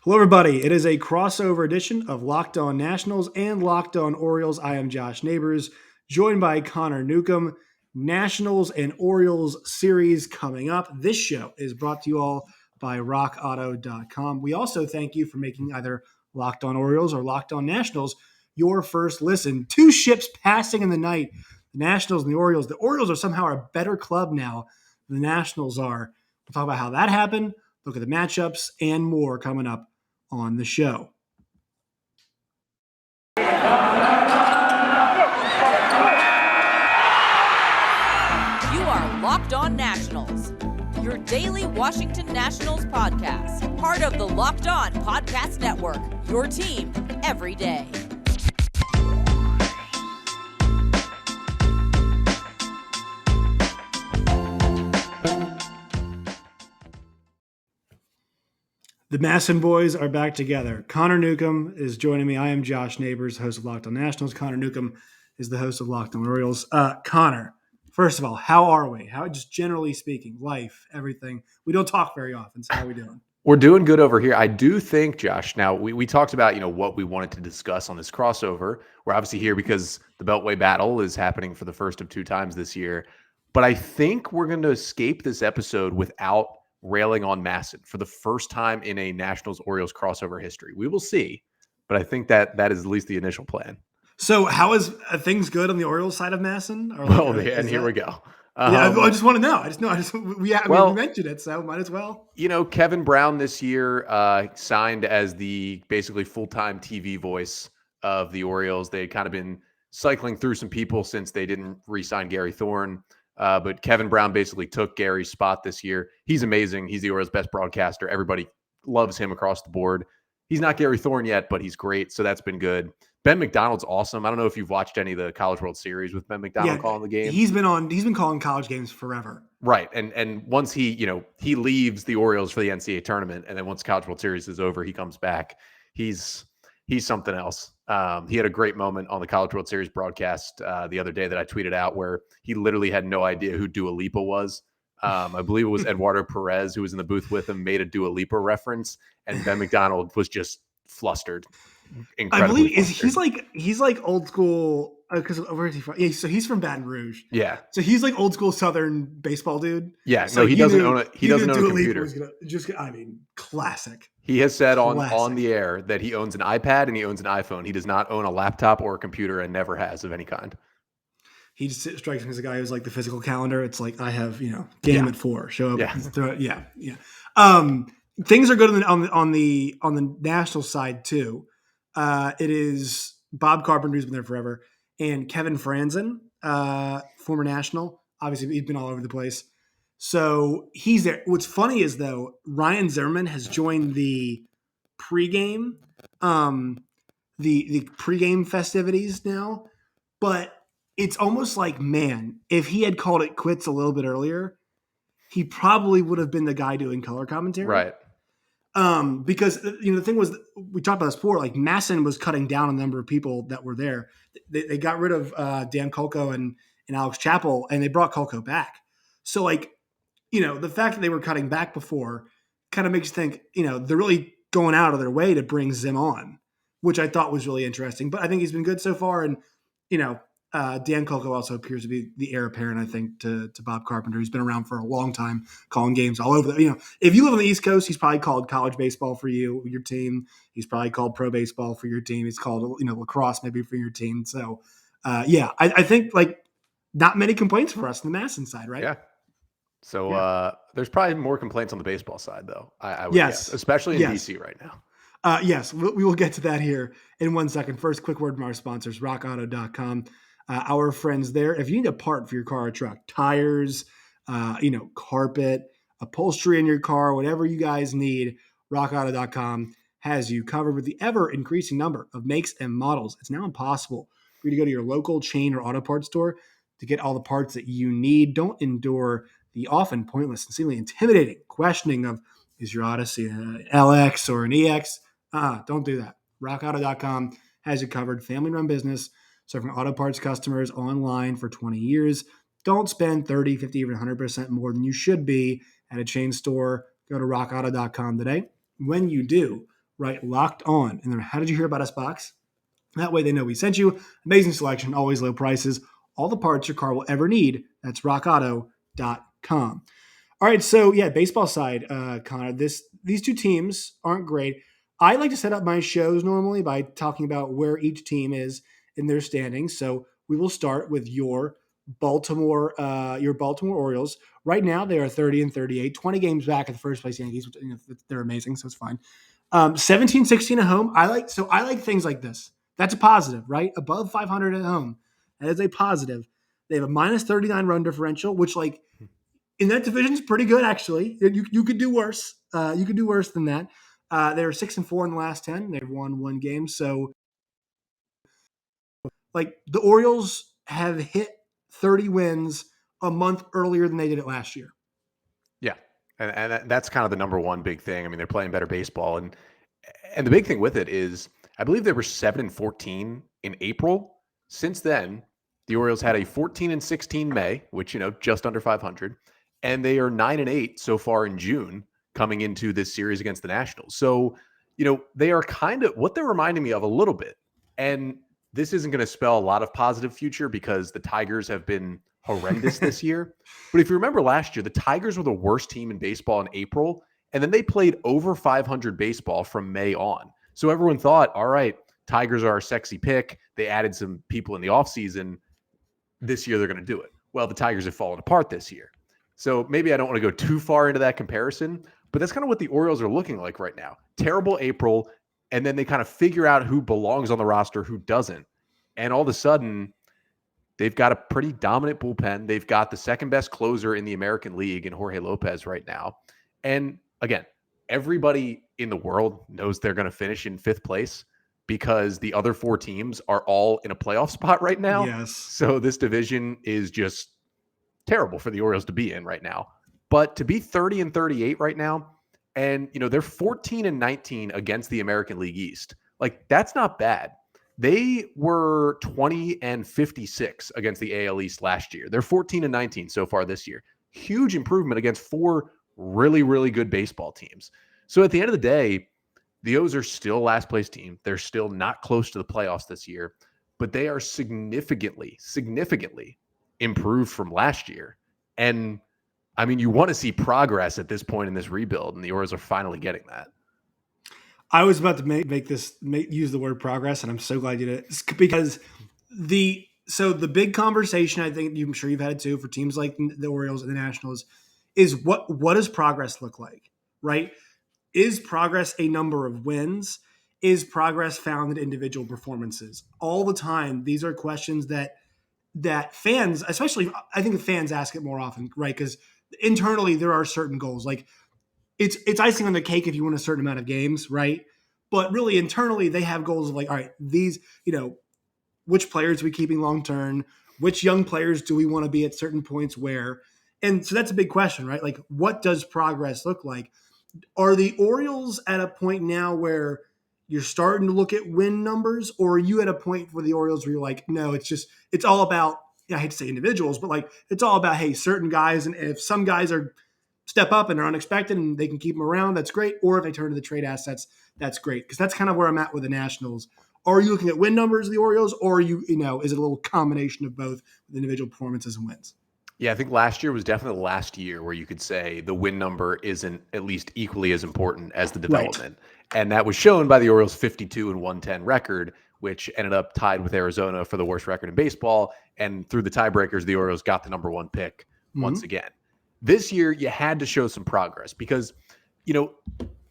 Hello, everybody. It is a crossover edition of Locked On Nationals and Locked On Orioles. I am Josh Neighbors, joined by Connor Newcomb. Nationals and Orioles series coming up. This show is brought to you all by RockAuto.com. We also thank you for making either Locked On Orioles or Locked On Nationals your first listen. Two ships passing in the night, the Nationals and the Orioles. The Orioles are somehow a better club now than the Nationals are. We'll talk about how that happened, look at the matchups, and more coming up on the show. You are Locked On Nationals, your daily Washington Nationals podcast, part of the Locked On Podcast Network, your team every day. The Masson boys are back together. Connor Newcomb is joining me. I am Josh Neighbors, host of Locked On Nationals. Connor Newcomb is the host of Locked On Orioles. Connor, first of all, how are we? How, just generally speaking, life, everything. We don't talk very often, so how are we doing? We're doing good over here. I do think, Josh, now we talked about, what we wanted to discuss on this crossover. We're obviously here because the Beltway battle is happening for the first of two times this year. But I think we're going to escape this episode without railing on Masson for the first time in a Nationals-Orioles crossover history. We will see, but I think that is at least the initial plan. So how is things good on the Orioles side of Masson? And here we go. I just want to know. We mentioned it, so might as well. Kevin Brown this year signed as the basically full-time TV voice of the Orioles. They had kind of been cycling through some people since they didn't re-sign Gary Thorne. But Kevin Brown basically took Gary's spot this year. He's amazing. He's the Orioles' best broadcaster. Everybody loves him across the board. He's not Gary Thorne yet, but he's great. So that's been good. Ben McDonald's awesome. I don't know if you've watched any of the College World Series with Ben McDonald calling the game. He's been calling college games forever. Right. And once he leaves the Orioles for the NCAA tournament, and then once College World Series is over, he comes back. He's something else. He had a great moment on the College World Series broadcast the other day that I tweeted out where he literally had no idea who Dua Lipa was. I believe it was Eduardo Perez who was in the booth with him, made a Dua Lipa reference, and Ben McDonald was just flustered. Incredibly I believe he's like old school because where is he from? Yeah, so he's from Baton Rouge. Yeah, so he's like old school Southern baseball dude. Yeah, so he doesn't own a computer. Classic. He has said on the air that he owns an iPad and he owns an iPhone. He does not own a laptop or a computer and never has of any kind. He just strikes me as a guy who's like the physical calendar. It's like I have game at 4. Show up. Yeah. Things are good on the national side too. It is Bob Carpenter, who's been there forever, and Kevin Franzen, former National. Obviously, he's been all over the place. So he's there. What's funny is, though, Ryan Zimmerman has joined the pregame, the pregame festivities now. But it's almost like, man, if he had called it quits a little bit earlier, he probably would have been the guy doing color commentary. Right. Because the thing was, we talked about this before, like Masson was cutting down on the number of people that were there. They got rid of Dan Kolko and Alex Chappell, and they brought Kolko back. So the fact that they were cutting back before kind of makes you think, they're really going out of their way to bring Zim on, which I thought was really interesting. But I think he's been good so far. And, Dan Kolko also appears to be the heir apparent, I think, to Bob Carpenter. He's been around for a long time, calling games all over. If you live on the East Coast, he's probably called college baseball for your team. He's probably called pro baseball for your team. He's called, lacrosse maybe for your team. So, I think not many complaints for us on the Masson side, right? Yeah. So there's probably more complaints on the baseball side, though. I would guess, especially in DC right now. Yes, we will get to that here in 1 second. First, quick word from our sponsors, RockAuto.com. Our friends there. If you need a part for your car or truck, tires, carpet, upholstery in your car, whatever you guys need, RockAuto.com has you covered with the ever-increasing number of makes and models. It's now impossible for you to go to your local chain or auto parts store to get all the parts that you need. Don't endure the often pointless and seemingly intimidating questioning of, is your Odyssey an LX or an EX? Don't do that. RockAuto.com has you covered. Family-run business, serving auto parts customers online for 20 years. Don't spend 30, 50, even 100% more than you should be at a chain store. Go to rockauto.com today. When you do, Write Locked On in their How Did You Hear About Us box. That way they know we sent you. Amazing selection, always low prices, all the parts your car will ever need. That's rockauto.com. All right, so yeah, baseball side, Connor, these two teams aren't great. I like to set up my shows normally by talking about where each team is in their standings. So we will start with your Baltimore Orioles. Right now, they are 30 and 38, 20 games back at the first place Yankees, which, they're amazing, so it's fine. 17-16 at home. I like things like this. That's a positive, right? Above 500 at home. That is a positive. They have a minus 39 run differential, which like in that division is pretty good, actually. You could do worse. You could do worse than that. They were 6-4 in the last 10. They've won one game. So, like, the Orioles have hit 30 wins a month earlier than they did it last year. Yeah. And that's kind of the number one big thing. I mean, they're playing better baseball. And the big thing with it is, I believe they were 7-14 in April. Since then, the Orioles had a 14-16 May, which, just under 500. And they are 9-8 so far in June coming into this series against the Nationals. So, they are kind of what they're reminding me of a little bit. And this isn't going to spell a lot of positive future because the Tigers have been horrendous this year. But if you remember last year, the Tigers were the worst team in baseball in April. And then they played over 500 baseball from May on. So everyone thought, all right, Tigers are our sexy pick. They added some people in the offseason. This year they're going to do it. Well, the Tigers have fallen apart this year. So maybe I don't want to go too far into that comparison, but that's kind of what the Orioles are looking like right now. Terrible April, and then they kind of figure out who belongs on the roster, who doesn't. And all of a sudden, they've got a pretty dominant bullpen. They've got the second best closer in the American League in Jorge Lopez right now. And again, everybody in the world knows they're going to finish in fifth place because the other four teams are all in a playoff spot right now. Yes. So this division is just terrible for the Orioles to be in right now. But to be 30 and 38 right now, and they're 14 and 19 against the American League East. Like, that's not bad. They were 20 and 56 against the AL East last year. They're 14 and 19 so far this year. Huge improvement against four really, really good baseball teams. So at the end of the day, the O's are still last place team. They're still not close to the playoffs this year, but they are significantly improved from last year. And I mean, you want to see progress at this point in this rebuild, and the Orioles are finally getting that. I was about to use the word progress, and I'm so glad you did it, because the big conversation, I think I'm sure you've had it too, for teams like the Orioles and the Nationals, is what does progress look like, right? Is progress a number of wins? Is progress found in individual performances? All the time, these are questions that fans, especially, I think the fans ask it more often, right? Because internally there are certain goals. Like, it's icing on the cake if you win a certain amount of games, right? But really internally they have goals of like, all right, these, which players are we keeping long term? Which young players do we want to be at certain points where? And so that's a big question, right? Like, what does progress look like? Are the Orioles at a point now where you're starting to look at win numbers, or are you at a point where the Orioles where you're like, no, it's all about, I hate to say individuals, but like, it's all about, hey, certain guys. And if some guys step up and are unexpected and they can keep them around, that's great. Or if they turn to the trade assets, that's great. Because that's kind of where I'm at with the Nationals. Are you looking at win numbers of the Orioles, or is it a little combination of both with individual performances and wins? Yeah, I think last year was definitely the last year where you could say the win number isn't at least equally as important as the development. Right. And that was shown by the Orioles' 52 and 110 record, which ended up tied with Arizona for the worst record in baseball. And through the tiebreakers, the Orioles got the number one pick once again. This year, you had to show some progress because,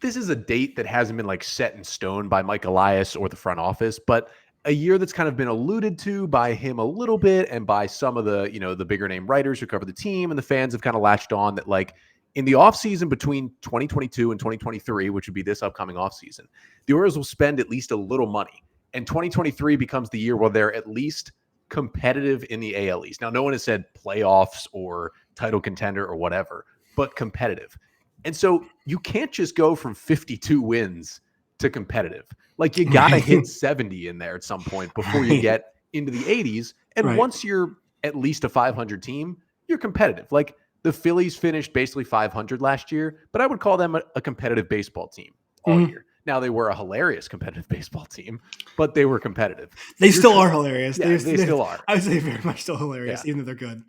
this is a date that hasn't been like set in stone by Mike Elias or the front office, but a year that's kind of been alluded to by him a little bit and by some of the, the bigger name writers who cover the team, and the fans have kind of latched on that, like, in the offseason between 2022 and 2023, which would be this upcoming offseason, the Orioles will spend at least a little money. And 2023 becomes the year where they're at least competitive in the AL East. Now, no one has said playoffs or title contender or whatever, but competitive. And so you can't just go from 52 wins to competitive. Like, you got to hit 70 in there at some point before you get into the 80s. And once you're at least a 500 team, you're competitive. Like, the Phillies finished basically 500 last year, but I would call them a competitive baseball team all year. Now they were a hilarious competitive baseball team, but they were competitive. They still are hilarious. Yeah, they still are. I would say very much still hilarious, Yeah. even though they're good.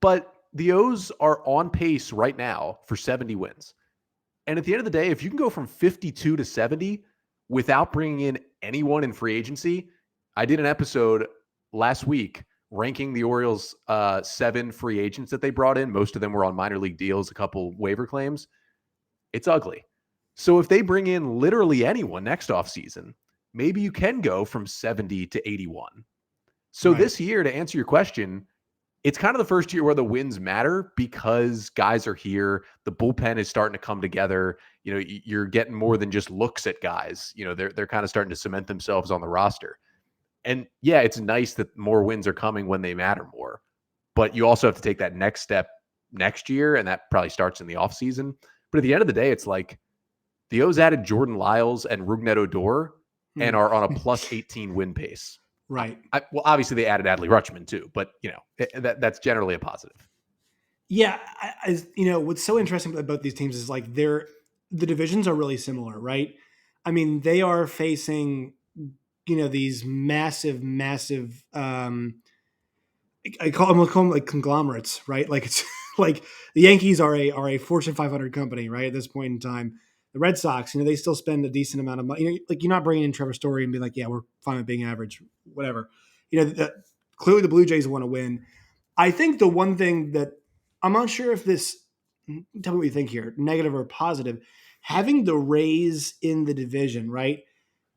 But the O's are on pace right now for 70 wins. And at the end of the day, if you can go from 52 to 70 without bringing in anyone in free agency, I did an episode last week ranking the Orioles 7 free agents that they brought in. Most of them were on minor league deals, a couple waiver claims. It's ugly. So if they bring in literally anyone next offseason, maybe you can go from 70 to 81. So Right. This year, to answer your question, it's kind of the first year where the wins matter because guys are here. The bullpen is starting to come together. You know, you're getting more than just looks at guys. You know, they're kind of starting to cement themselves on the roster. And yeah, it's nice that more wins are coming when they matter more. But you also have to take that next step next year, and that probably starts in the offseason. But at the end of the day, it's like the O's added Jordan Lyles and Rougned Odor and are on a plus 18 win pace. Right. Well, obviously they added Adley Rutschman too, but you know that's generally a positive. Yeah, you know what's so interesting about these teams is like the divisions are really similar, right? I mean, they are facing these massive. I call them like conglomerates, right? Like it's like the Yankees are a Fortune 500 company, right? At this point in time, the Red Sox, they still spend a decent amount of money. Like you're not bringing in Trevor Story and be like, yeah, we're fine with being average, whatever. Clearly the Blue Jays want to win. I think the one thing that I'm not sure if this, tell me what you think here, negative or positive, having the Rays in the division, right?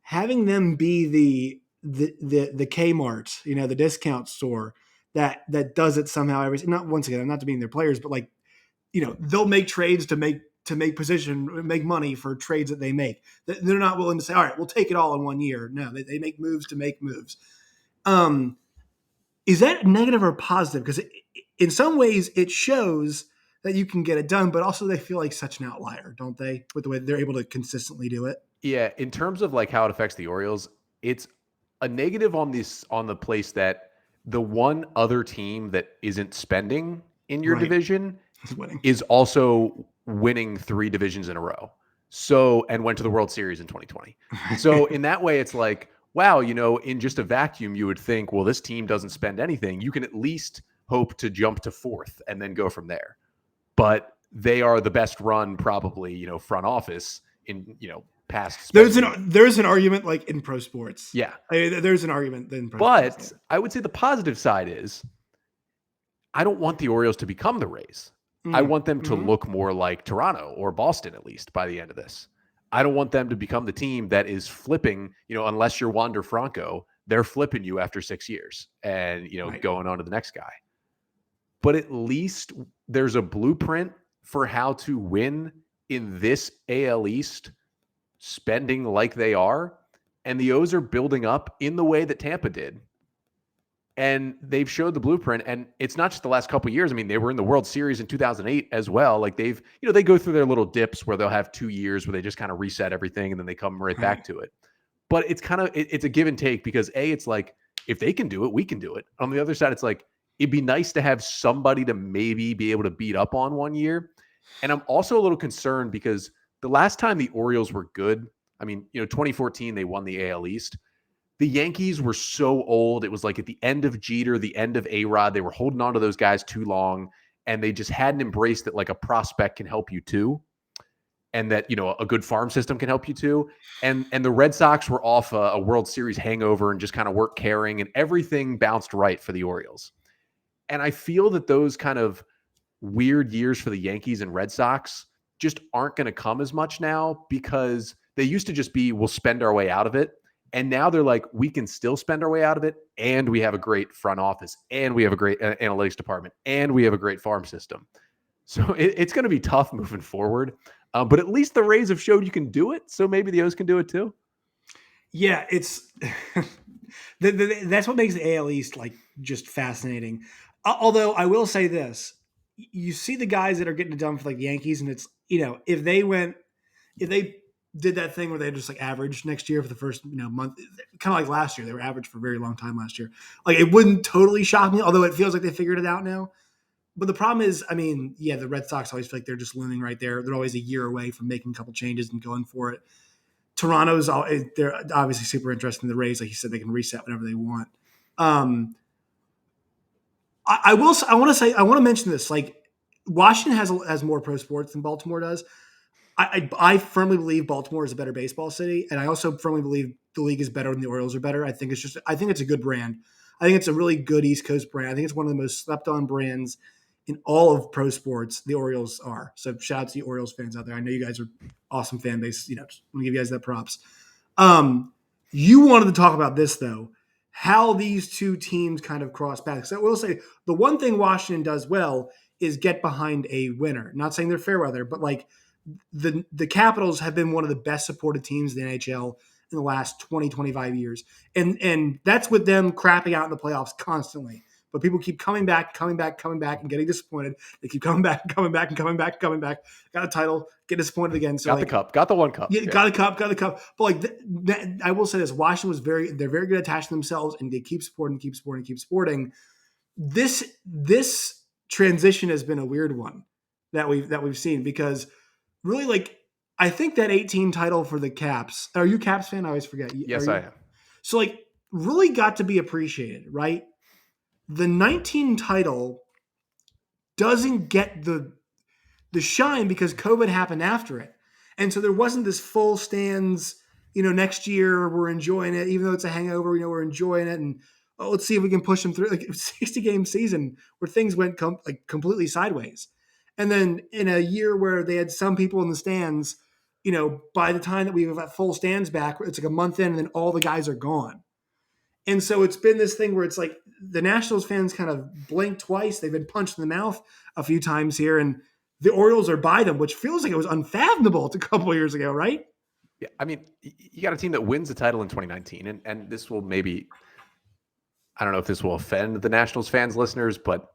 Having them be the Kmart, the discount store that does it somehow not once again, I'm not demeaning their players, but like, they'll make trades to make position, make money for trades that they make. They're not willing to say, all right, we'll take it all in 1 year. No, they make moves to make moves. Is that negative or positive? Because in some ways it shows that you can get it done, but also they feel like such an outlier, don't they? With the way they're able to consistently do it. Yeah, in terms of like how it affects the Orioles, it's a negative on the place that the one other team that isn't spending in your division is also winning 3 divisions in a row. So, and went to the World Series in 2020. So in that way, it's like, wow, in just a vacuum, you would think, well, this team doesn't spend anything. You can at least hope to jump to 4th and then go from there. But they are the best run, probably, front office in, past. There's an argument like in pro sports. Yeah. There's an argument in pro sports. But I would say the positive side is I don't want the Orioles to become the Rays. I want them to look more like Toronto or Boston, at least by the end of this. I don't want them to become the team that is flipping, unless you're Wander Franco, they're flipping you after 6 years and, going on to the next guy. But at least there's a blueprint for how to win in this AL East, spending like they are. And the O's are building up in the way that Tampa did. And they've showed the blueprint. And it's not just the last couple of years. I mean, they were in the World Series in 2008 as well. Like they've, they go through their little dips where they'll have 2 years where they just kind of reset everything and then they come right back to it. But it's kind of, it's a give and take because it's like, if they can do it, we can do it. On the other side, it's like, it'd be nice to have somebody to maybe be able to beat up on 1 year. And I'm also a little concerned because the last time the Orioles were good, 2014, they won the AL East. The Yankees were so old. It was like at the end of Jeter, the end of A-Rod. They were holding on to those guys too long, and they just hadn't embraced that like a prospect can help you too, and that, a good farm system can help you too. And the Red Sox were off a World Series hangover and just kind of weren't caring, and everything bounced right for the Orioles. And I feel that those kind of weird years for the Yankees and Red Sox just aren't going to come as much now because they used to just be, we'll spend our way out of it. And now they're like, we can still spend our way out of it. And we have a great front office and we have a great analytics department and we have a great farm system. So it's going to be tough moving forward. But at least the Rays have showed you can do it. So maybe the O's can do it too. Yeah, it's that's what makes the AL East like just fascinating. Although I will say this, you see the guys that are getting it done for like the Yankees, and it's, if they did that thing where they just like average next year for the first month, kind of like last year, they were average for a very long time last year. Like it wouldn't totally shock me, although it feels like they figured it out now. But the problem is, the Red Sox always feel like they're just looming right there. They're always a year away from making a couple changes and going for it. Toronto's they're obviously super interested in the Rays. Like you said, they can reset whenever they want. I want to mention this. Like Washington has more pro sports than Baltimore does. I firmly believe Baltimore is a better baseball city, and I also firmly believe the league is better than the Orioles are better. I think it's a good brand. I think it's a really good East Coast brand. I think it's one of the most slept on brands in all of pro sports. The Orioles are. So shout out to the Orioles fans out there. I know you guys are awesome fan base. Just want to give you guys that props. You wanted to talk about this though, how these two teams kind of cross paths. So I will say the one thing Washington does well is get behind a winner. Not saying they're fair weather, but like the Capitals have been one of the best supported teams in the NHL in the last 20, 25 years. And that's with them crapping out in the playoffs constantly. But people keep coming back, and getting disappointed. They keep coming back. Got a title, get disappointed again. So got the cup, got the one cup. Yeah, got the cup. But like, I will say this: Washington they're very good at attaching themselves, and they keep supporting. This transition has been a weird one that we've seen because really, like, I think that 18 title for the Caps. Are you a Caps fan? I always forget. Yes, I am. So like, really got to be appreciated, right? The 19 title doesn't get the shine because COVID happened after it. And so there wasn't this full stands, next year we're enjoying it, even though it's a hangover, we're enjoying it. And let's see if we can push them through. Like, it was a 60-game season where things went completely sideways. And then in a year where they had some people in the stands, by the time that we have full stands back, it's like a month in and then all the guys are gone. And so it's been this thing where it's like the Nationals fans kind of blink twice. They've been punched in the mouth a few times here, and the Orioles are by them, which feels like it was unfathomable a couple of years ago, right? Yeah, I mean, you got a team that wins the title in 2019, and this will maybe, I don't know if this will offend the Nationals fans listeners, but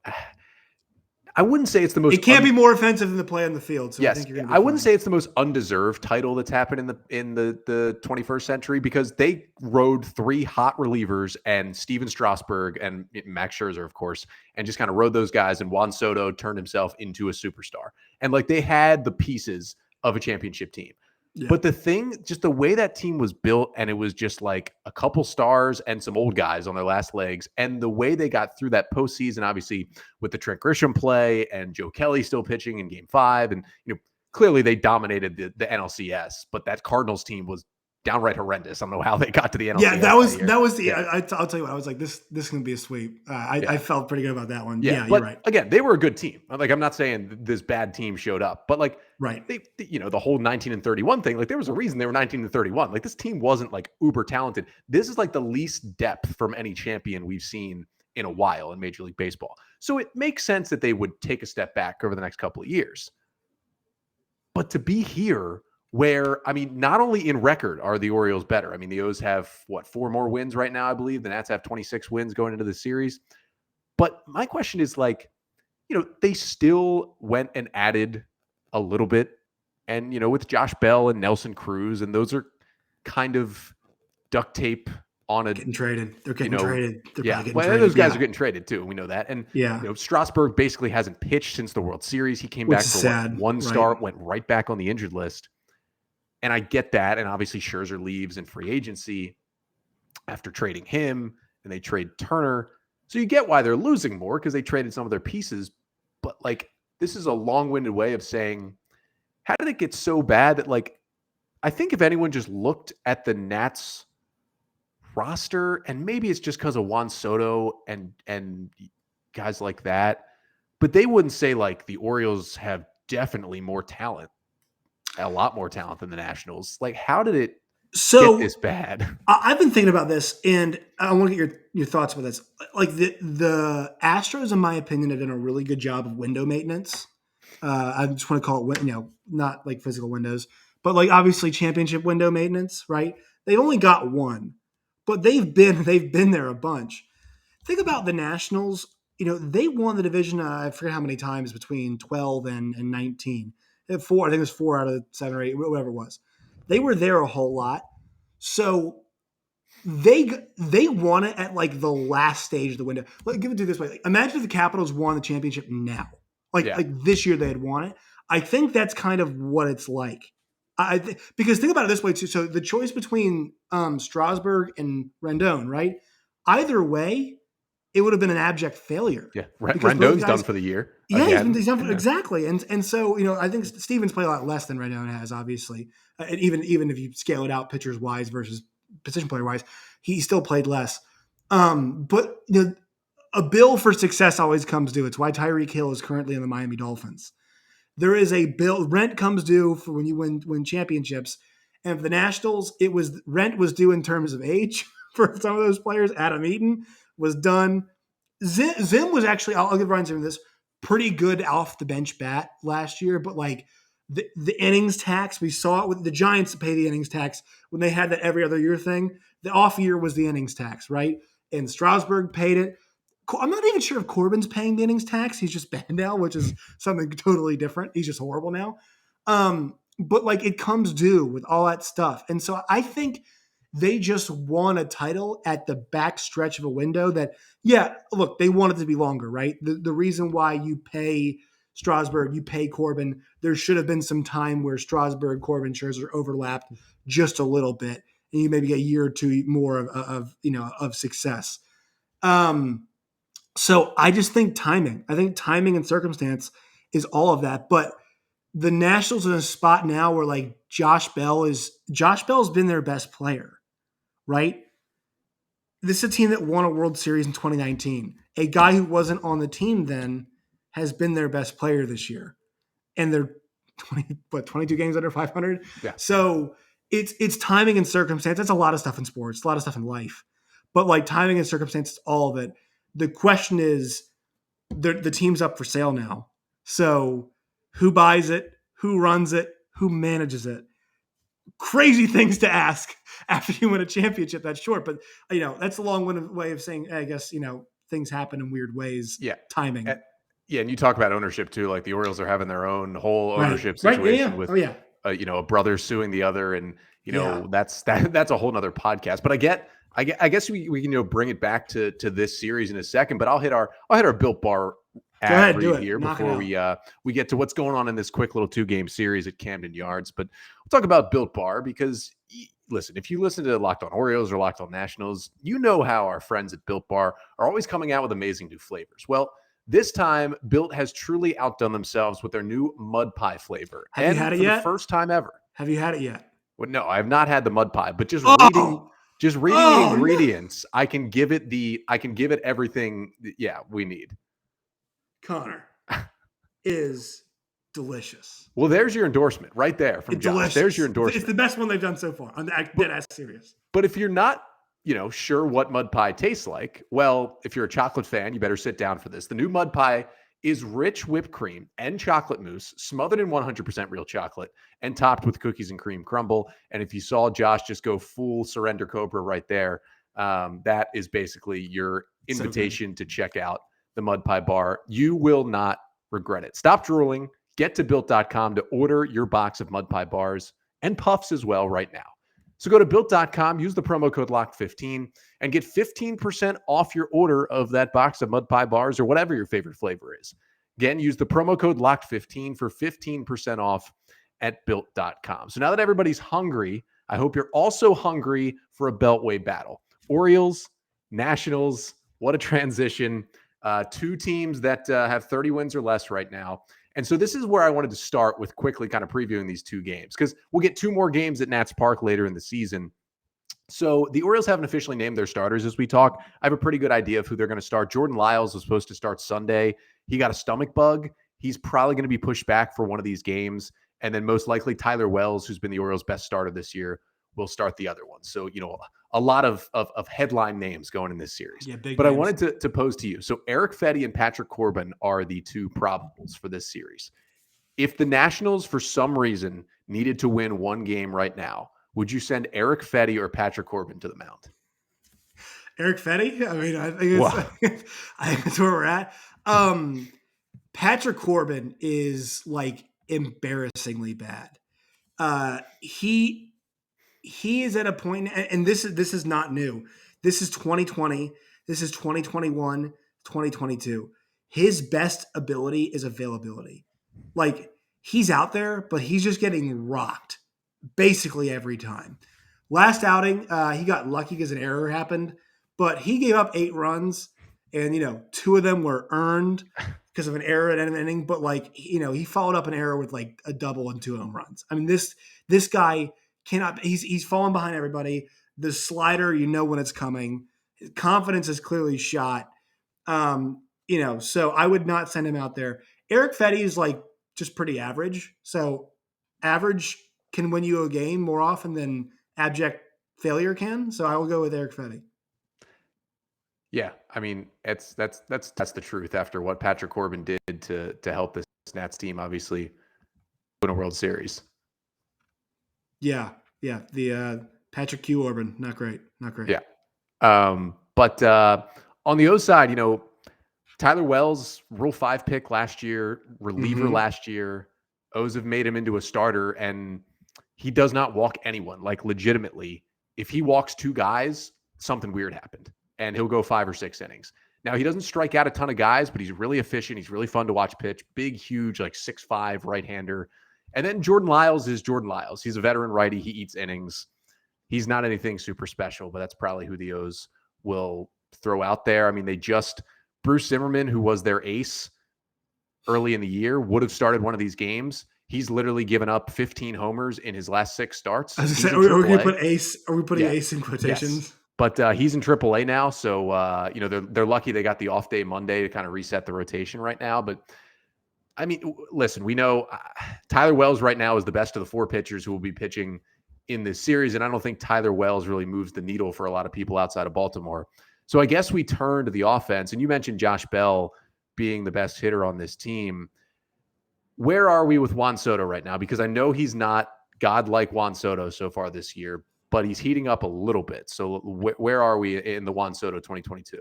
I wouldn't say it's the most. It can't be more offensive than the play on the field. So yes, I wouldn't say it's the most undeserved title that's happened in the 21st century because they rode three hot relievers and Steven Strasburg and Max Scherzer, of course, and just kind of rode those guys. And Juan Soto turned himself into a superstar. And like they had the pieces of a championship team. Yeah. But just the way that team was built, and it was just like a couple stars and some old guys on their last legs, and the way they got through that postseason, obviously with the Trent Grisham play and Joe Kelly still pitching in Game 5, and clearly they dominated the NLCS, but that Cardinals team was downright horrendous. I don't know how they got to the NLCS. Yeah, that was the. Yeah. I'll tell you what, I was like, this is going to be a sweep. I felt pretty good about that one. Yeah, you're right. Again, they were a good team. Like, I'm not saying this bad team showed up, but like, right. They the whole 19-31 thing, like there was a reason they were 19-31. Like this team wasn't like uber talented. This is like the least depth from any champion we've seen in a while in Major League Baseball. So it makes sense that they would take a step back over the next couple of years. But to be here, where, I mean, not only in record are the Orioles better. I mean, the O's have, 4 more wins right now, I believe. The Nats have 26 wins going into the series. But my question is, like, they still went and added a little bit. And, with Josh Bell and Nelson Cruz, and those are kind of duct tape on a... Getting traded. They're getting traded. They're traded. Those guys are getting traded, too. We know that. And, Strasburg basically hasn't pitched since the World Series. He came back for one start, went right back on the injured list. And I get that. And obviously Scherzer leaves in free agency after trading him, and they trade Turner. So you get why they're losing more because they traded some of their pieces. But like, this is a long-winded way of saying, how did it get so bad that, like, I think if anyone just looked at the Nats roster, and maybe it's just because of Juan Soto and guys like that, but they wouldn't say like the Orioles have definitely more talent. A lot more talent than the Nationals. Like, how did it get this bad? I've been thinking about this, and I want to get your thoughts about this. Like, the Astros, in my opinion, have done a really good job of window maintenance. I just want to call it, not like physical windows, but like obviously championship window maintenance, right? They've only got one, but they've been there a bunch. Think about the Nationals. They won the division. I forget how many times between 12 and 19. 4, I think it was 4 out of 7 or 8, whatever it was. They were there a whole lot. So they won it at like the last stage of the window. Give it to you this way. Like, imagine if the Capitals won the championship now. Like this year they had won it. I think that's kind of what it's like Because think about it this way too. So the choice between Strasburg and Rendon, right? Either way, it would have been an abject failure Yeah, because both Rendon's done guys. for the year Yeah, again. he's done Yeah. exactly, and so I think Stevens played a lot less than Rendon has, obviously, and even if you scale it out, pitchers wise versus position player wise, he still played less. But a bill for success always comes due. It's why Tyreek Hill is currently in the Miami Dolphins. There is a bill. Rent comes due for when you win championships. And for the Nationals, rent was due in terms of age for some of those players. Adam Eaton was done. Zim was actually, I'll give Ryan Zim this, pretty good off the bench bat last year, but like the innings tax, we saw it with the Giants to pay the innings tax when they had that every other year thing. The off year was the innings tax, right? And Strasburg paid it. I'm not even sure if Corbin's paying the innings tax. He's just banned now, which is something totally different. He's just horrible now. But like it comes due with all that stuff. And so I think they just won a title at the back stretch of a window that, yeah, look, they want it to be longer, right? The reason why you pay Strasburg, you pay Corbin, there should have been some time where Strasburg, Corbin, Scherzer overlapped just a little bit, and you maybe get a year or two more of success. So I just think timing. I think timing and circumstance is all of that. But the Nationals are in a spot now where like Josh Bell's been their best player, right? This is a team that won a World Series in 2019. A guy who wasn't on the team then has been their best player this year. And they're 22 games under 500. Yeah. So it's timing and circumstance. That's a lot of stuff in sports, a lot of stuff in life. But like timing and circumstance, all of it. The question is, the team's up for sale now. So who buys it? Who runs it? Who manages it? Crazy things to ask after you win a championship. That's short, but that's a long way of saying, I guess, things happen in weird ways. Yeah. Timing. Yeah, and you talk about ownership too. Like the Orioles are having their own whole ownership right. situation Yeah. with, a brother suing the other, and that's a whole nother podcast. But I guess we can bring it back to this series in a second. But I'll hit our Built Bar ad read here before we get to what's going on in this quick little 2-game series at Camden Yards. But we'll talk about Built Bar because listen, if you listen to Locked On Orioles or Locked On Nationals, you know how our friends at Built Bar are always coming out with amazing new flavors. Well, this time, Built has truly outdone themselves with their new mud pie flavor. Have you had it yet? For the first time ever. Have you had it yet? Well, no, I have not had the mud pie, but just reading the ingredients, no. I can give it everything. Yeah, we need. Connor is delicious. Well, there's your endorsement right there from Josh. Delicious. There's your endorsement. It's the best one they've done so far. I'm dead ass serious. But if you're not, sure what mud pie tastes like, well, if you're a chocolate fan, you better sit down for this. The new mud pie is rich whipped cream and chocolate mousse smothered in 100% real chocolate and topped with cookies and cream crumble. And if you saw Josh just go full surrender cobra right there, that is basically your invitation to check out the Mud Pie Bar. You will not regret it. Stop drooling. Get to Built.com to order your box of Mud Pie Bars and Puffs as well right now. So go to Built.com, use the promo code LOCKED15, and get 15% off your order of that box of Mud Pie Bars or whatever your favorite flavor is. Again, use the promo code LOCKED15 for 15% off at Built.com. So now that everybody's hungry, I hope you're also hungry for a Beltway battle. Orioles, Nationals, what a transition. 2 teams that have 30 wins or less right now. And so this is where I wanted to start with quickly kind of previewing these 2 games because we'll get 2 more games at Nats Park later in the season. So the Orioles haven't officially named their starters as we talk. I have a pretty good idea of who they're going to start. Jordan Lyles was supposed to start Sunday. He got a stomach bug. He's probably going to be pushed back for one of these games. And then most likely Tyler Wells, who's been the Orioles' best starter this year, will start the other one. So, a lot of headline names going in this series. Yeah, big but names. I wanted to pose to you. So Eric Fetty and Patrick Corbin are the 2 probables for this series. If the Nationals, for some reason, needed to win one game right now, would you send Eric Fetty or Patrick Corbin to the mound? Eric Fetty? I mean, I think that's where we're at. Patrick Corbin is like embarrassingly bad. He is at a point, and this is not new. This is 2020. This is 2021, 2022. His best ability is availability. Like, he's out there, but he's just getting rocked basically every time. Last outing, he got lucky because an error happened, but he gave up 8 runs, and 2 of them were earned because of an error at the end of the inning. But he followed up an error with like a double and 2 home runs. I mean, this guy cannot. He's falling behind everybody. The slider, when it's coming. His confidence is clearly shot. So I would not send him out there. Eric Fetty is like just pretty average. So average can win you a game more often than abject failure can. So I will go with Eric Fetty. Yeah, I mean, that's the truth. After what Patrick Corbin did to help this Nats team, obviously win a World Series. Yeah. The Patrick Q. Orban, not great. Yeah. But on the O side, Tyler Wells, Rule 5 pick last year, reliever last year. O's have made him into a starter, and he does not walk anyone. Like, legitimately, if he walks 2 guys, something weird happened, and he'll go 5 or 6 innings. Now, he doesn't strike out a ton of guys, but he's really efficient. He's really fun to watch pitch. Big, huge, like 6'5" right-hander. And then Jordan Lyles is Jordan Lyles. He's a veteran righty. He eats innings. He's not anything super special, but that's probably who the O's will throw out there. I mean, Bruce Zimmerman, who was their ace early in the year, would have started one of these games. He's literally given up 15 homers in his last 6 starts. I was saying, are we put ace? Are we putting ace in quotations? Yes. But he's in AAA now, so they're lucky they got the off day Monday to kind of reset the rotation right now. But I mean, listen, we know Tyler Wells right now is the best of the 4 pitchers who will be pitching in this series, and I don't think Tyler Wells really moves the needle for a lot of people outside of Baltimore. So I guess we turn to the offense, and you mentioned Josh Bell being the best hitter on this team. Where are we with Juan Soto right now? Because I know he's not godlike Juan Soto so far this year, but he's heating up a little bit. So where are we in the Juan Soto 2022?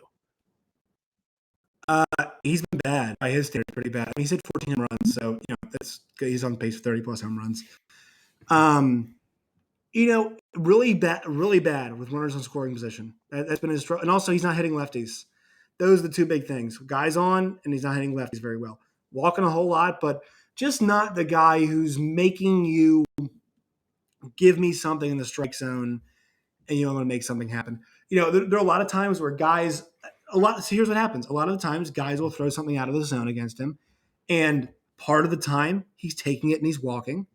He's been bad by his standards, pretty bad. I mean, he's hit 14 home runs, so that's good. He's on pace for 30 plus home runs. Really bad with runners in scoring position. That's been his struggle. And also, he's not hitting lefties. Those are the 2 big things. Guys on, and he's not hitting lefties very well. Walking a whole lot, but just not the guy who's making you give me something in the strike zone, and I'm going to make something happen. There are a lot of times where guys – so here's what happens. A lot of the times, guys will throw something out of the zone against him, and part of the time, he's taking it and he's walking,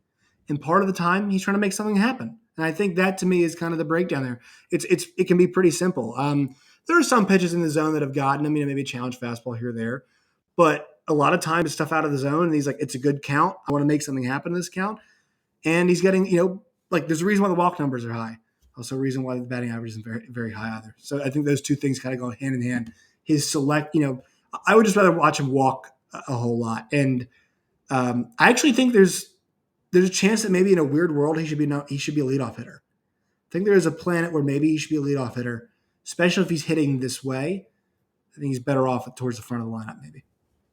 and part of the time, he's trying to make something happen. And I think that, to me, is kind of the breakdown there. It can be pretty simple. There are some pitches in the zone that have gotten him, maybe a challenge fastball here or there, but a lot of times, stuff out of the zone, and he's like, it's a good count. I want to make something happen in this count. And he's getting, there's a reason why the walk numbers are high. Also a reason why the batting average isn't very, very high either. So I think those 2 things kind of go hand in hand. His select, I would just rather watch him walk a whole lot. And I actually think there's a chance that maybe in a weird world he should be a leadoff hitter. I think there is a planet where maybe he should be a leadoff hitter, especially if he's hitting this way. I think he's better off towards the front of the lineup, maybe.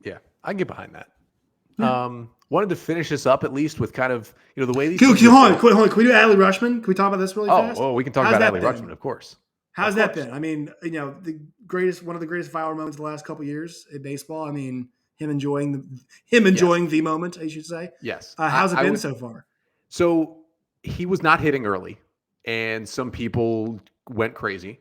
Yeah, I can get behind that. Yeah. Wanted to finish this up at least with kind of the way these. Hold on. Can we do Adley Rutschman? Can we talk about this really fast? Oh, we can talk about Adley Rutschman, of course. How's that been? I mean, one of the greatest viral moments of the last couple of years in baseball. I mean, him enjoying the moment, I should say. Yes. How's it been so far? So he was not hitting early, and some people went crazy.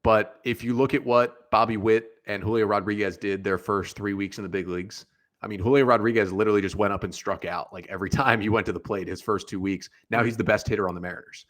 But if you look at what Bobby Witt and Julio Rodriguez did their first 3 weeks in the big leagues, I mean, Julio Rodriguez literally just went up and struck out like every time he went to the plate his first 2 weeks. Now he's the best hitter on the Mariners.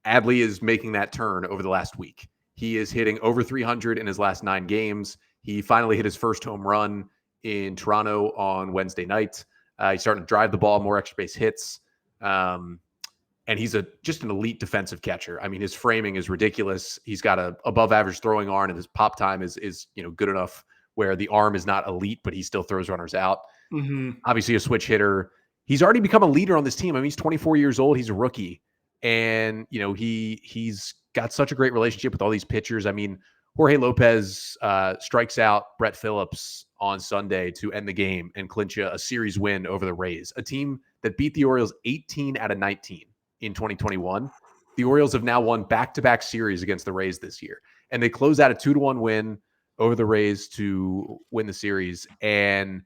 Adley is making that turn over the last week. He is hitting over 300 in his last 9 games. He finally hit his first home run in Toronto on Wednesday night. He's starting to drive the ball, more extra base hits. And he's just an elite defensive catcher. I mean, his framing is ridiculous. He's got a above average throwing arm, and his pop time is good enough where the arm is not elite, but he still throws runners out. Mm-hmm. Obviously a switch hitter. He's already become a leader on this team. I mean, he's 24 years old. He's a rookie. And, he's got such a great relationship with all these pitchers. I mean, Jorge Lopez strikes out Brett Phillips on Sunday to end the game and clinch a series win over the Rays, a team that beat the Orioles 18 out of 19 in 2021. The Orioles have now won back-to-back series against the Rays this year. And they close out a 2-1 win over the Rays to win the series. And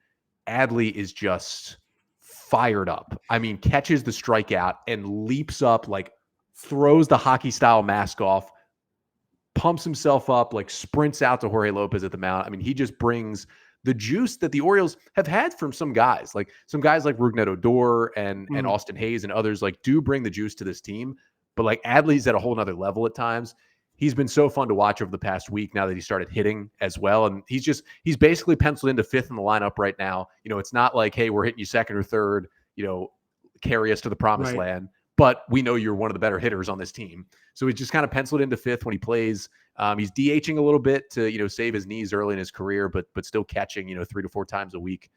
Adley is just fired up. I mean, catches the strikeout and leaps up, like throws the hockey style mask off, pumps himself up, like sprints out to Jorge Lopez at the mound. I mean, he just brings the juice that the Orioles have had from some guys like Rougned Odor and Austin Hayes and others, like, do bring the juice to this team. But like Adley's at a whole nother level at times. He's been so fun to watch over the past week now that he started hitting as well. And he's basically penciled into fifth in the lineup right now. You know, it's not like, hey, we're hitting you second or third, you know, carry us to the promised land. But we know you're one of the better hitters on this team. So he's just kind of penciled into fifth when he plays. He's DHing a little bit to, you know, save his knees early in his career, but still catching, you know, 3 to 4 times a week.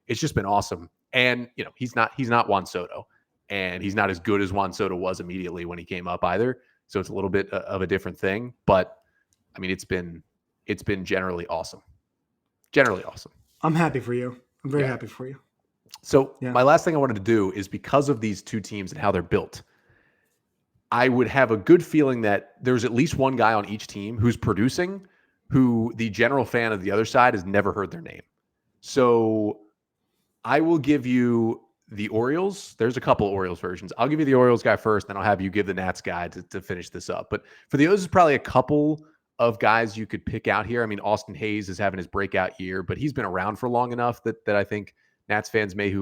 It's just been awesome. And, you know, he's not Juan Soto, and he's not as good as Juan Soto was immediately when he came up either. So it's a little bit of a different thing, but I mean, it's been generally awesome. Generally awesome. I'm happy for you. I'm very happy for you. So my last thing I wanted to do is, because of these two teams and how they're built, I would have a good feeling that there's at least one guy on each team who's producing, who the general fan of the other side has never heard their name. So I will give you the Orioles. There's a couple of Orioles versions. I'll give you the Orioles guy first, then I'll have you give the Nats guy to finish this up. But for the O's, there's probably a couple of guys you could pick out here. I mean, Austin Hayes is having his breakout year, but he's been around for long enough that I think Nats fans may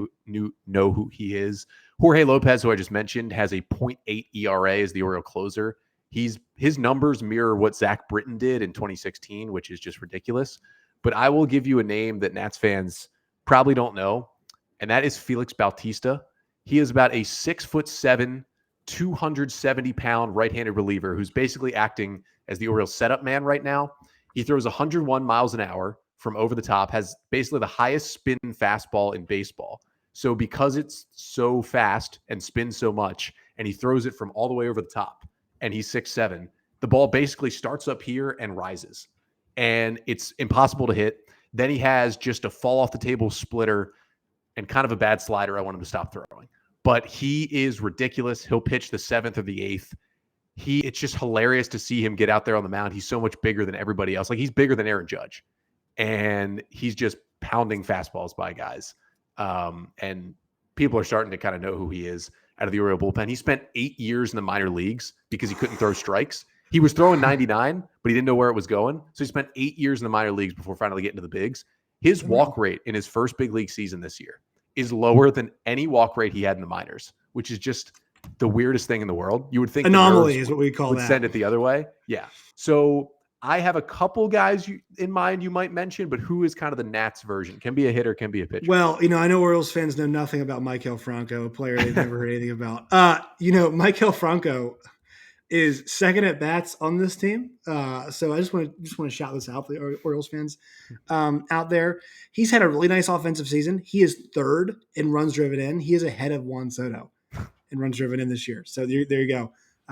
know who he is. Jorge Lopez, who I just mentioned, has a .8 ERA as the Oriole closer. His numbers mirror what Zach Britton did in 2016, which is just ridiculous. But I will give you a name that Nats fans probably don't know, and that is Felix Bautista. He is about a 6'7", 270-pound right-handed reliever who's basically acting as the Orioles setup man right now. He throws 101 miles an hour from over the top, has basically the highest spin fastball in baseball. So because it's so fast and spins so much, and he throws it from all the way over the top, and he's 6'7", the ball basically starts up here and rises. And it's impossible to hit. Then he has just a fall off the table splitter and kind of a bad slider I want him to stop throwing. But he is ridiculous. He'll pitch the 7th or the 8th. It's just hilarious to see him get out there on the mound. He's so much bigger than everybody else. Like, he's bigger than Aaron Judge. And he's just pounding fastballs by guys. And people are starting to kind of know who he is out of the Oriole bullpen. He spent 8 years in the minor leagues because he couldn't throw strikes. He was throwing 99, but he didn't know where it was going. So he spent 8 years in the minor leagues before finally getting to the bigs. His walk rate in his first big league season this year is lower than any walk rate he had in the minors, which is just the weirdest thing in the world. You would think anomaly is what we call that. Send it the other way. Yeah. So I have a couple guys in mind you might mention, but who is kind of the Nats version? Can be a hitter, can be a pitcher. Well, I know Orioles fans know nothing about Maikel Franco, a player they've never heard anything about. Maikel Franco is second at bats on this team. So I just want to shout this out for the Orioles fans out there. He's had a really nice offensive season. He is third in runs driven in. He is ahead of Juan Soto in runs driven in this year. So there you go.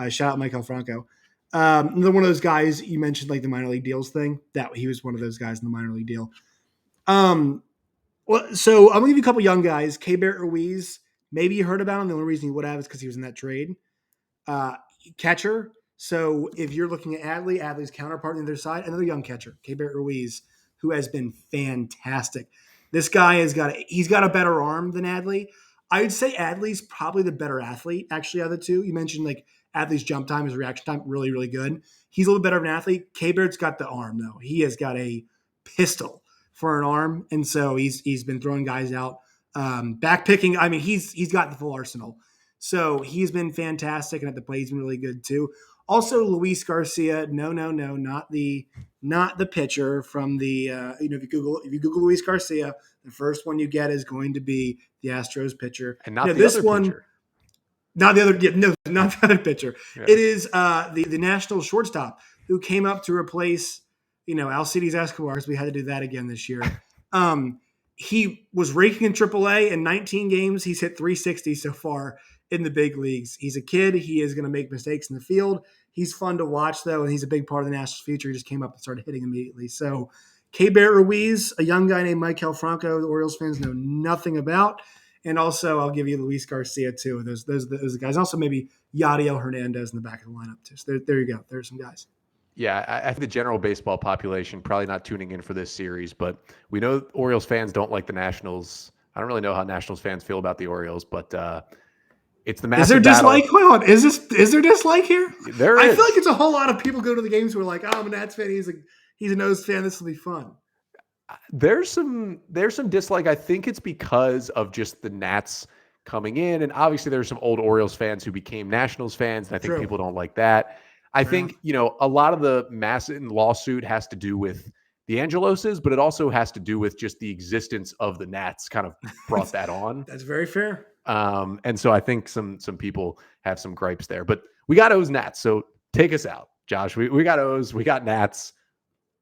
Shout out Maikel Franco. One of those guys you mentioned, like the minor league deals thing, that he was one of those guys in the minor league deal. So I'm gonna give you a couple young guys. Keibert Ruiz, maybe you heard about him. The only reason you would have is because he was in that trade. Catcher. So if you're looking at Adley's counterpart on the other side, another young catcher, Keibert Ruiz, who has been fantastic. This guy he's got a better arm than Adley. I would say Adley's probably the better athlete, actually, out of the two. You mentioned like Adley's jump time, his reaction time, really, really good. He's a little better of an athlete. Keibert's got the arm, though. He has got a pistol for an arm, and so he's been throwing guys out, back picking. I mean, he's got the full arsenal. So he's been fantastic, and at the plate, he's been really good too. Also, Luis Garcia. No, not the pitcher from the. If you Google Luis Garcia, the first one you get is going to be the Astros pitcher, and not the other pitcher. Not the other. No, not the other pitcher. Yeah. It is the Nationals shortstop who came up to replace Alcides Escobar, because we had to do that again this year. He was raking in AAA in 19 games. He's hit 360 so far in the big leagues. He's a kid. He is going to make mistakes in the field. He's fun to watch, though, and he's a big part of the Nationals' future. He just came up and started hitting immediately. So Keibert Ruiz, a young guy named Maikel Franco, the Orioles fans know nothing about. And also, I'll give you Luis Garcia, too. Those guys. Also, maybe Yadiel Hernandez in the back of the lineup, too. So there you go. There's some guys. Yeah, I think the general baseball population probably not tuning in for this series, but we know Orioles fans don't like the Nationals I don't really know how Nationals fans feel about the Orioles, but it's the Is there massive battle. dislike? Hold on. Is there dislike here? There I is. feel like it's a whole lot of people go to the games who are like, oh, I'm a Nats fan. He's a Nose fan. This will be fun. There's some dislike. I think it's because of just the Nats coming in, and obviously there's some old Orioles fans who became Nationals fans, and I think True. people don't like that. I Fair think enough. a lot of the Masson lawsuit has to do with the Angeloses, but it also has to do with just the existence of the Nats kind of brought that on. That's very fair. And so I think some people have some gripes there, but we got O's Nats. So take us out, Josh. We got O's, we got Nats.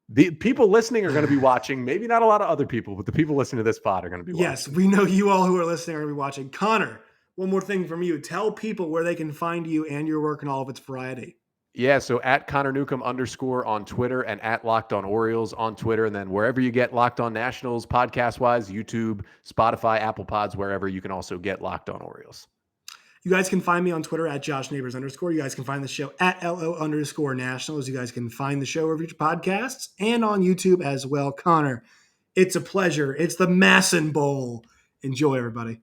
The people listening are going to be watching. Maybe not a lot of other people, but the people listening to this pod are going to be watching. Yes, we know you all who are listening are going to be watching. Connor, one more thing from you. Tell people where they can find you and your work in all of its variety. Yeah, so at Connor Newcomb _ on Twitter and at Locked On Orioles on Twitter. And then wherever you get Locked On Nationals podcast-wise, YouTube, Spotify, Apple Pods, wherever you can also get Locked On Orioles. You guys can find me on Twitter at JoshNeighbors _. You guys can find the show at LO _Nationals. You guys can find the show over your podcasts and on YouTube as well. Connor, it's a pleasure. It's the Masson Bowl. Enjoy, everybody.